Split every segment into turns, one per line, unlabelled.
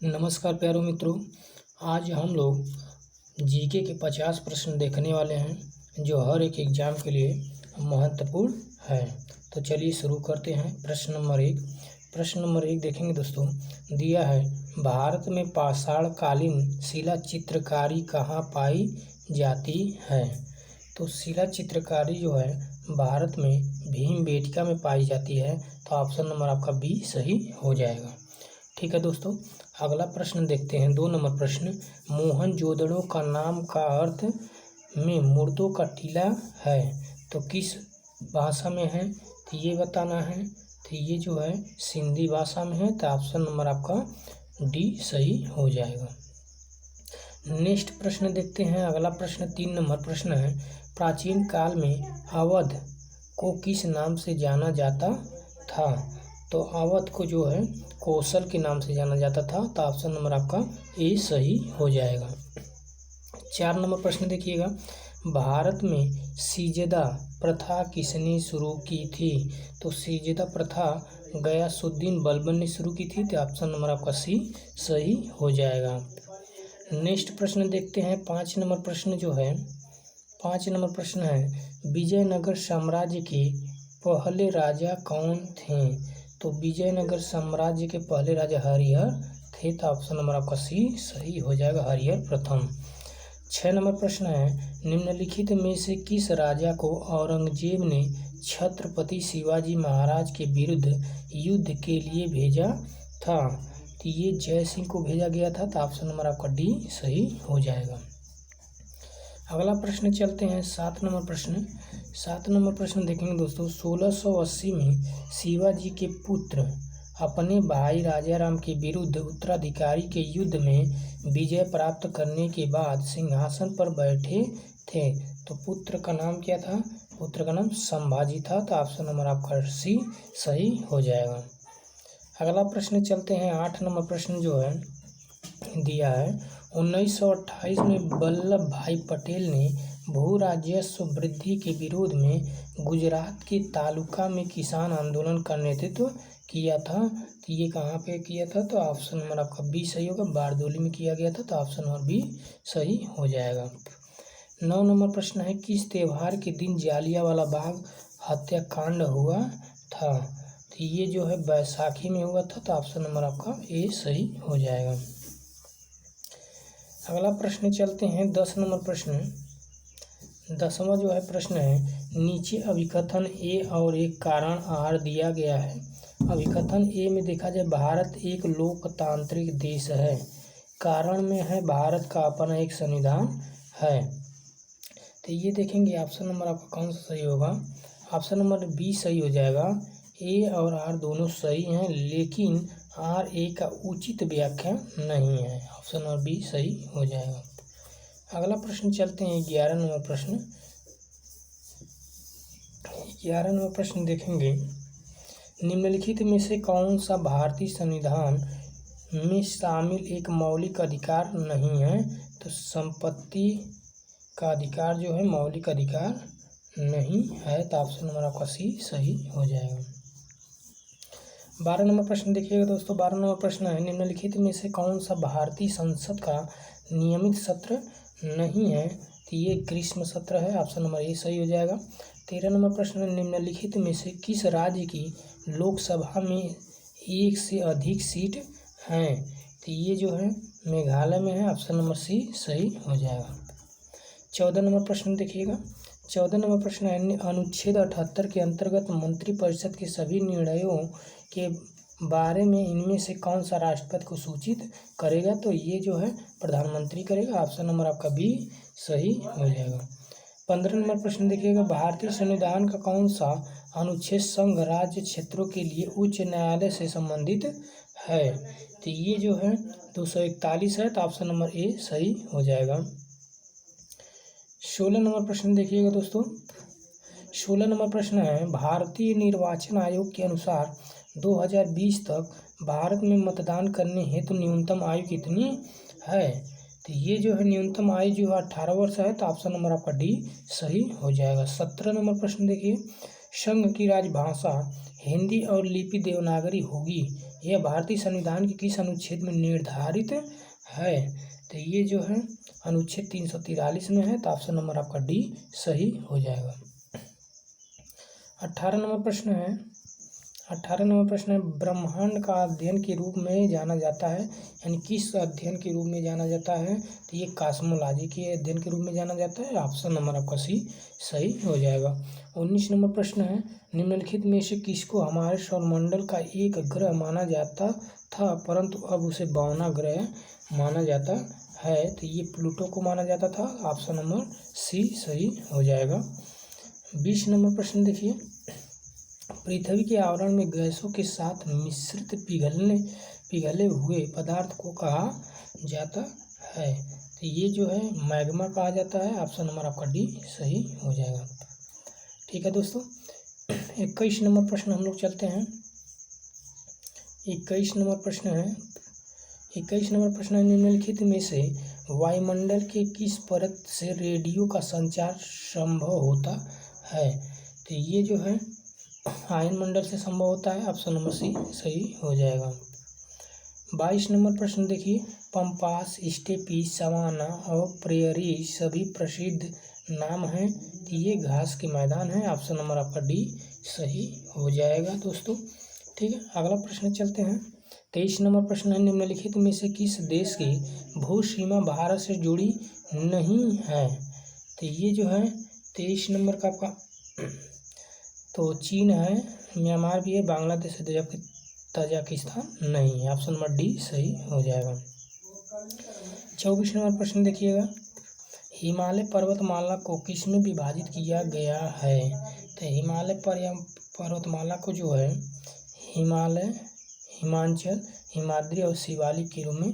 नमस्कार प्यारे मित्रों। आज हम लोग जीके के 50 प्रश्न देखने वाले हैं जो हर एक एग्जाम के लिए महत्वपूर्ण है। तो चलिए शुरू करते हैं। प्रश्न नंबर एक देखेंगे दोस्तों। दिया है, भारत में पाषाणकालीन शिला चित्रकारी कहाँ पाई जाती है। तो शिला चित्रकारी जो है भारत में भीमबेटका में पाई जाती है। तो ऑप्शन नंबर आपका बी सही हो जाएगा। ठीक है दोस्तों, अगला प्रश्न देखते हैं। 2 नंबर प्रश्न, मोहनजोदड़ो का नाम का अर्थ में मुर्दों का टीला है। तो किस भाषा में है तो ये बताना है। तो ये जो है सिंधी भाषा में है। तो ऑप्शन नंबर आपका डी सही हो जाएगा। नेक्स्ट प्रश्न देखते हैं। अगला प्रश्न 3 नंबर प्रश्न है, प्राचीन काल में अवध को किस नाम से जाना जाता था। तो अवध को जो है कौशल के नाम से जाना जाता था। तो ऑप्शन नंबर आपका ए सही हो जाएगा। 4 नंबर प्रश्न देखिएगा, भारत में सिजदा प्रथा किसने शुरू की थी। तो सिजदा प्रथा गयासुद्दीन बलबन ने शुरू की थी। तो ऑप्शन नंबर आपका सी सही हो जाएगा। नेक्स्ट प्रश्न देखते हैं। 5 नंबर प्रश्न जो है 5 नंबर प्रश्न है, विजयनगर साम्राज्य के पहले राजा कौन थे। तो विजयनगर साम्राज्य के पहले राजा हरिहर थे। तो ऑप्शन नंबर आपका सी सही हो जाएगा, हरिहर प्रथम। 6 नंबर प्रश्न है, निम्नलिखित में से किस राजा को औरंगजेब ने छत्रपति शिवाजी महाराज के विरुद्ध युद्ध के लिए भेजा था। तो ये जय सिंह को भेजा गया था। तो ऑप्शन नंबर आपका डी सही हो जाएगा। अगला प्रश्न चलते हैं। 7 नंबर प्रश्न देखेंगे दोस्तों। 1680 में शिवाजी के पुत्र अपने भाई राजाराम के विरुद्ध उत्तराधिकारी के युद्ध में विजय प्राप्त करने के बाद सिंहासन पर बैठे थे। तो पुत्र का नाम क्या था। पुत्र का नाम संभाजी था। तो ऑप्शन नंबर आपका सी सही हो जाएगा। अगला प्रश्न चलते हैं। 8 नंबर प्रश्न जो है दिया है, 1928 में वल्लभ भाई पटेल ने भू राजस्व वृद्धि के विरोध में गुजरात के तालुका में किसान आंदोलन का नेतृत्व किया था। तो ये कहाँ पे किया था। तो ऑप्शन नंबर आपका बी सही होगा, बारदोली में किया गया था। तो ऑप्शन नंबर बी सही हो जाएगा। 9 नंबर प्रश्न है, किस त्यौहार के दिन जालियांवाला बाग हत्याकांड हुआ था। तो ये जो है बैसाखी में हुआ था। तो ऑप्शन नंबर आपका ए सही हो जाएगा। अगला प्रश्न चलते हैं। 10 नंबर प्रश्न 10वां जो है प्रश्न है, नीचे अभिकथन ए और एक कारण आर दिया गया है। अभिकथन ए में देखा जाए, भारत एक लोकतांत्रिक देश है। कारण में है, भारत का अपना एक संविधान है। तो ये देखेंगे ऑप्शन नंबर आपका कौन सा सही होगा। ऑप्शन नंबर बी सही हो जाएगा। ए और आर दोनों सही हैं, लेकिन आर ए का उचित व्याख्या नहीं है। ऑप्शन नंबर बी सही हो जाएगा। अगला प्रश्न चलते हैं। 11 नंबर प्रश्न 11 नंबर प्रश्न देखेंगे, निम्नलिखित में से कौन सा भारतीय संविधान में शामिल एक मौलिक अधिकार नहीं है। तो संपत्ति का अधिकार जो है मौलिक अधिकार नहीं है। तो ऑप्शन नंबर आपका सी सही हो जाएगा। 12 नंबर प्रश्न देखिएगा दोस्तों। 12 नंबर प्रश्न है, निम्नलिखित में से कौन सा भारतीय संसद का नियमित सत्र नहीं है। तो ये ग्रीष्म सत्र है। ऑप्शन नंबर ए सही हो जाएगा। 13 नंबर प्रश्न है, निम्नलिखित में से किस राज्य की लोकसभा में एक से अधिक सीट हैं। तो ये जो है मेघालय में है। ऑप्शन नंबर सी सही हो जाएगा। 14 नंबर प्रश्न देखिएगा। 14 नंबर प्रश्न है, अनुच्छेद 78 के अंतर्गत मंत्रिपरिषद के सभी निर्णयों के बारे में इनमें से कौन सा राष्ट्रपति को सूचित करेगा। तो ये जो है प्रधानमंत्री करेगा। ऑप्शन नंबर आपका बी सही हो जाएगा। 15 नंबर प्रश्न देखिएगा, भारतीय संविधान का कौन सा अनुच्छेद संघ राज्य क्षेत्रों के लिए उच्च न्यायालय से संबंधित है। तो ये जो है 241 है। तो ऑप्शन नंबर ए सही हो जाएगा। 16 नंबर प्रश्न देखिएगा दोस्तों। 16 नंबर प्रश्न है, भारतीय निर्वाचन आयोग के अनुसार 2020 तक भारत में मतदान करने हेतु न्यूनतम आयु कितनी है। तो ये जो है न्यूनतम आयु जो है 18 वर्ष है। तो ऑप्शन नंबर आपका डी सही हो जाएगा। 17 नंबर प्रश्न देखिए, संघ की राजभाषा हिंदी और लिपि देवनागरी होगी, यह भारतीय संविधान के किस अनुच्छेद में निर्धारित है? तो ये जो है अनुच्छेद 343 में है, तो ऑप्शन नंबर आपका डी सही हो जाएगा। 18 नंबर प्रश्न है। 18 नंबर प्रश्न है, ब्रह्मांड का अध्ययन के रूप में जाना जाता है, यानी किस अध्ययन के रूप में जाना जाता है? तो ये कॉस्मोलॉजी के अध्ययन के रूप में जाना जाता है, ऑप्शन नंबर आपका सी सही हो जाएगा। 19 नंबर प्रश्न है, निम्नलिखित में से किसको हमारे सौरमंडल का एक ग्रह माना जाता था परंतु अब उसे बौना ग्रह माना जाता है? तो ये प्लूटो को माना जाता था, ऑप्शन नंबर सी सही हो जाएगा। 20 नंबर प्रश्न देखिए, पृथ्वी के आवरण में गैसों के साथ मिश्रित पिघले हुए पदार्थ को कहा जाता है? तो ये जो है मैग्मा कहा जाता है, ऑप्शन नंबर आपका डी सही हो जाएगा। ठीक है दोस्तों, 21 नंबर प्रश्न हम लोग चलते हैं। 21 नंबर प्रश्न है। 21 नंबर प्रश्न है, निम्नलिखित में से वायुमंडल के किस परत से रेडियो का संचार संभव होता है? तो ये जो है आयन मंडल से संभव होता है, ऑप्शन नंबर सी सही हो जाएगा। 22 नंबर प्रश्न देखिए, पंपास, स्टेपी, सवाना और प्रेयरी सभी प्रसिद्ध नाम हैं, तो ये घास के मैदान हैं, ऑप्शन नंबर आपका डी सही हो जाएगा दोस्तों। ठीक है, अगला प्रश्न चलते हैं। 23 नंबर प्रश्न है, निम्नलिखित में से किस देश की भू सीमा भारत से जुड़ी नहीं है? तो ये जो है 23 नंबर का आपका तो चीन है, म्यांमार भी है, बांग्लादेश है, तजाकिस्तान नहीं है, ऑप्शन नंबर डी सही हो जाएगा। 24 नंबर प्रश्न देखिएगा, हिमालय पर्वतमाला को किस में विभाजित किया गया है? तो हिमालय पर्वतमाला को जो है हिमालय, हिमांचल, हिमाद्री और शिवालिक के रूप में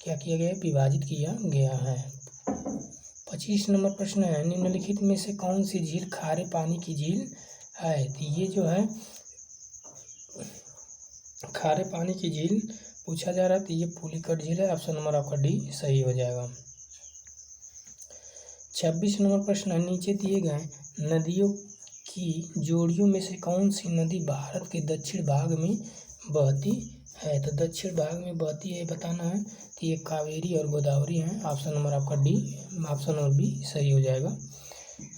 क्या किया गया है? विभाजित किया गया है। 25 नंबर प्रश्न है, निम्नलिखित में से कौन सी झील खारे पानी की झील है? तो ये जो है खारे पानी की झील पूछा जा रहा है, तो ये पुलिकट झील है, ऑप्शन नंबर आपका डी सही हो जाएगा। 26 नंबर प्रश्न है, नीचे दिए गए नदियों की जोड़ियों में से कौन सी नदी भारत के दक्षिण भाग में बहती है? तो दक्षिण भाग में बहती है बताना है, तो ये कावेरी और गोदावरी हैं, ऑप्शन नंबर आपका डी, ऑप्शन नंबर बी सही हो जाएगा।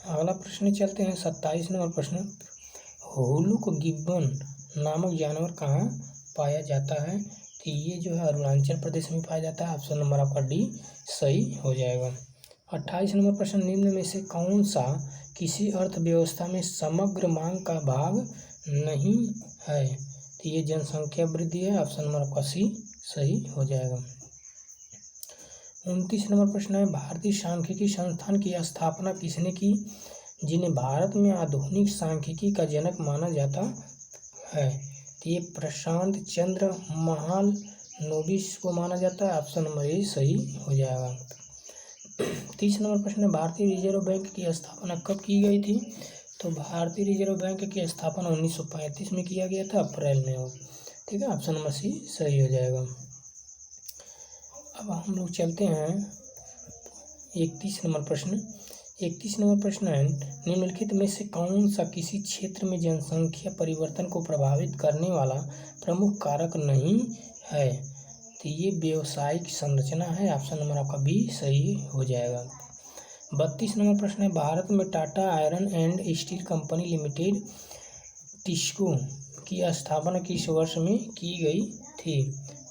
अगला प्रश्न चलते हैं। 27 नंबर प्रश्न, हुलुक गिब्बन नामक जानवर कहाँ पाया जाता है? तो ये जो है अरुणाचल प्रदेश में पाया जाता है, ऑप्शन नंबर आपका डी सही हो जाएगा। 28 नंबर प्रश्न, निम्न में से कौन सा किसी अर्थव्यवस्था में समग्र मांग का भाग नहीं है? तो ये जनसंख्या वृद्धि है, ऑप्शन नंबर आपका सी सही हो जाएगा। 29 नंबर प्रश्न है, भारतीय सांख्यिकी संस्थान की स्थापना किसने की, जिन्हें भारत में आधुनिक सांख्यिकी का जनक माना जाता है? तो ये प्रशांत चंद्र महालनोबिस को माना जाता है, ऑप्शन नंबर ए सही हो जाएगा। 30 नंबर प्रश्न है, भारतीय रिजर्व बैंक की स्थापना कब की गई थी? तो भारतीय रिजर्व बैंक की स्थापना 1935 में किया गया था, अप्रैल में हो। ठीक है, ऑप्शन नंबर सी सही हो जाएगा। अब हम लोग चलते हैं 31 नंबर प्रश्न। 31 नंबर प्रश्न है, निम्नलिखित में से कौन सा किसी क्षेत्र में जनसंख्या परिवर्तन को प्रभावित करने वाला प्रमुख कारक नहीं है? तो ये व्यवसायिक संरचना है, ऑप्शन नंबर आपका बी सही हो जाएगा। 32 नंबर प्रश्न है, भारत में Tata iron and steel company limited TISCO की स्थापना किस वर्ष में की गई थी?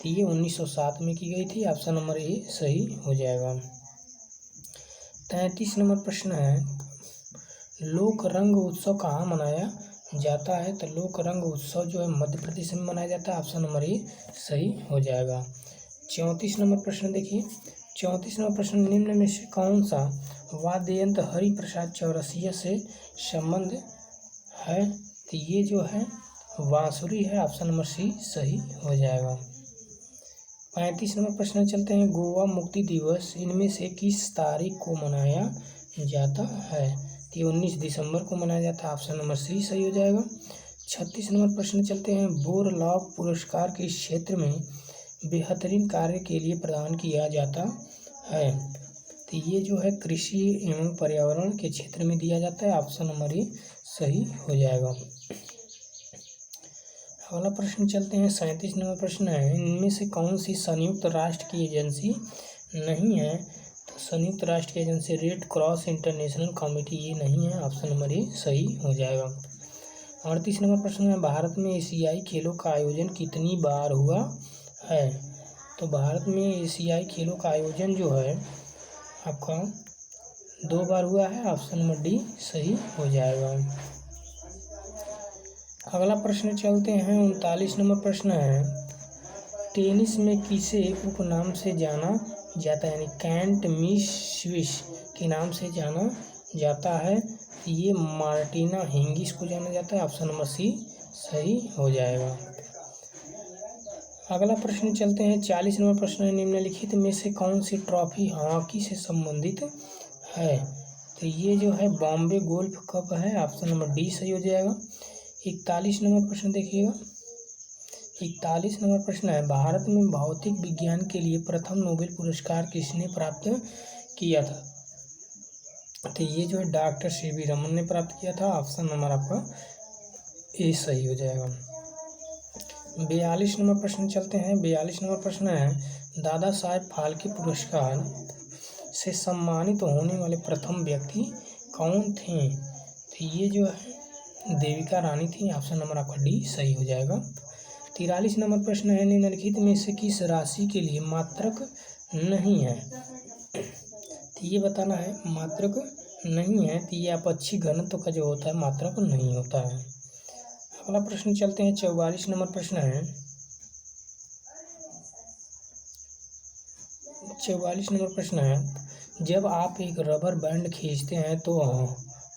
तो ये 1907 में की गई थी, ऑप्शन नंबर ए सही हो जाएगा। 33 नंबर प्रश्न है, लोक रंग उत्सव कहाँ मनाया जाता है? तो लोक रंग उत्सव जो है मध्य प्रदेश में मनाया जाता है, ऑप्शन नंबर ए सही हो जाएगा। 34 नंबर प्रश्न देखिए, 34 नंबर प्रश्न, निम्न में से कौन सा वाद्य यंत्र हरिप्रसाद चौरसिया से संबंध है? तो ये जो है बांसुरी है, ऑप्शन नंबर सी सही हो जाएगा। 35 नंबर प्रश्न चलते हैं, गोवा मुक्ति दिवस इनमें से किस तारीख को मनाया जाता है? तो 19 दिसंबर को मनाया जाता है, ऑप्शन नंबर सी सही हो जाएगा। 36 नंबर प्रश्न चलते हैं, बोरलॉग पुरस्कार किस क्षेत्र में बेहतरीन कार्य के लिए प्रदान किया जाता है? तो ये जो है कृषि एवं पर्यावरण के क्षेत्र में दिया जाता है, ऑप्शन नंबर ए सही हो जाएगा। अगला प्रश्न चलते हैं 37 नंबर प्रश्न है, इनमें से कौन सी संयुक्त राष्ट्र की एजेंसी नहीं है? तो संयुक्त राष्ट्र की agency red cross international committee, ये नहीं है, ऑप्शन नंबर ए सही हो जाएगा। 38 नंबर प्रश्न है, भारत में एशियाई खेलों का आयोजन कितनी बार हुआ है? तो भारत में एशियाई खेलों का आयोजन जो है आपका 2 बार हुआ है, ऑप्शन नंबर डी सही हो जाएगा। अगला प्रश्न चलते हैं 39 नंबर प्रश्न है, टेनिस में किसे उपनाम से जाना जाता है? यानी कैंट मिस स्विस के नाम से जाना जाता है, ये मार्टिना हिंगिस को जाना जाता है, ऑप्शन नंबर सी सही हो जाएगा। अगला प्रश्न चलते हैं 40 नंबर प्रश्न है, निम्नलिखित में से कौन सी ट्रॉफी हॉकी से संबंधित है? तो ये जो है बॉम्बे गोल्फ कप है, ऑप्शन नंबर डी सही हो जाएगा। 41 नंबर प्रश्न देखिएगा, 41 नंबर प्रश्न है, भारत में भौतिक विज्ञान के लिए प्रथम नोबेल पुरस्कार किसने प्राप्त किया था? तो ये जो है डॉक्टर सी.वी. रमन ने प्राप्त किया था, ऑप्शन नंबर आपका ए सही हो जाएगा। 42 नंबर प्रश्न चलते हैं, 42 नंबर प्रश्न है, दादा साहेब फाल्के पुरस्कार से सम्मानित होने वाले प्रथम व्यक्ति कौन थे? तो ये जो है देविका रानी थी, ऑप्शन नंबर आपका डी सही हो जाएगा। 43 नंबर प्रश्न है, निम्नलिखित में से किस राशि के लिए मात्रक नहीं है? तो ये बताना है, मात्रक नहीं है तो ये अपक्षी घनत्व का जो होता है मात्रक नहीं होता है। अगला प्रश्न चलते हैं 44 नंबर प्रश्न है, 44 नंबर प्रश्न है, जब आप एक रबर बैंड खींचते हैं तो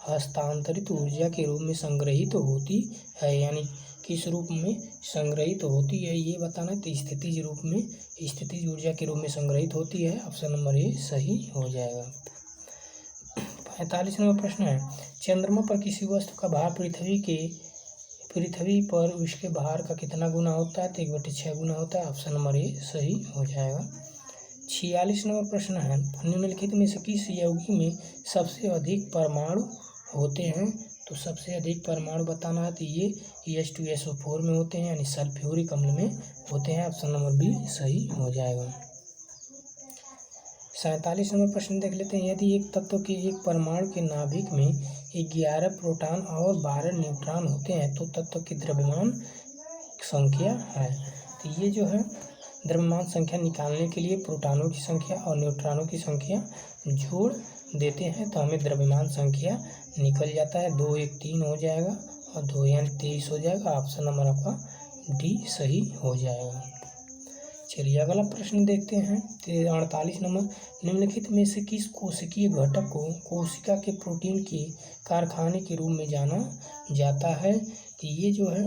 हस्तांतरित ऊर्जा के रूप में संग्रहित होती है, यानी किस रूप में संग्रहित होती है ये बताना है। तो स्थितिज रूप में, स्थितिज ऊर्जा के रूप में संग्रहित होती है, ऑप्शन नंबर ए सही हो जाएगा। 45 नंबर प्रश्न है, चंद्रमा पर किसी वस्तु का भार पृथ्वी पर उसके भार का कितना गुना होता है? तो 1/6 गुना होता है, ऑप्शन नंबर ए सही हो जाएगा। 46 नंबर प्रश्न है, निम्नलिखित में से किस यौगिक में सबसे अधिक परमाणु होते हैं? तो सबसे अधिक परमाणु बताना है, तो ये H2SO4 में होते हैं, यानी सल्फ्यूरिक अम्ल में होते हैं, ऑप्शन नंबर बी सही हो जाएगा। 47 नंबर प्रश्न देख लेते हैं, यदि एक तत्व के एक परमाणु के नाभिक में 11 प्रोटॉन और 12 न्यूट्रॉन होते हैं तो तत्व की द्रव्यमान संख्या है। तो ये जो है द्रव्यमान संख्या निकालने के लिए प्रोटॉनों की संख्या और न्यूट्रॉनों की संख्या जोड़ देते हैं तो हमें द्रव्यमान संख्या निकल जाता है, 2 1 3 हो जाएगा और 2 यानी 23 हो जाएगा, ऑप्शन नंबर आपका डी सही हो जाएगा। चलिए अगला प्रश्न देखते हैं 48 नंबर, निम्नलिखित में से किस कोशिकीय घटक को कोशिका के प्रोटीन के कारखाने के रूप में जाना जाता है? तो ये जो है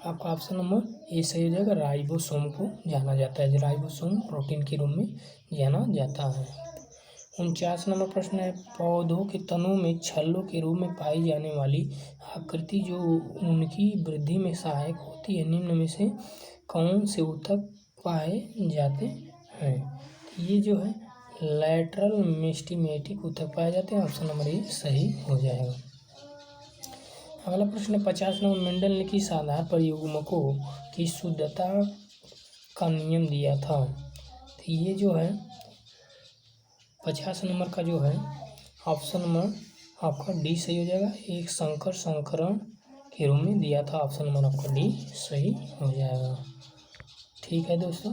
आपका ऑप्शन नंबर ए सही हो जाएगा, राइबोसोम को जाना जाता है, राइबोसोम प्रोटीन के रूप में जाना जाता है। 49 नंबर प्रश्न है, पौधों के तनों में छल्लों के रूप में पाई जाने वाली आकृति जो उनकी वृद्धि में सहायक होती है, निम्न में से कौन से ऊतक पाए जाते हैं? ये जो है लैटरल मेस्टिमेटिक ऊतक पाए जाते हैं, ऑप्शन नंबर ए सही हो जाएगा। अगला प्रश्न 50 नंबर, मेंडल ने किस आधार पर युग्मकों की शुद्धता का नियम दिया था? तो ये जो है 50 नंबर का जो है ऑप्शन नंबर आपका डी सही हो जाएगा, एक संकर संकरण के रूप में दिया था, ऑप्शन नंबर आपका डी सही हो जाएगा। ठीक है दोस्तों।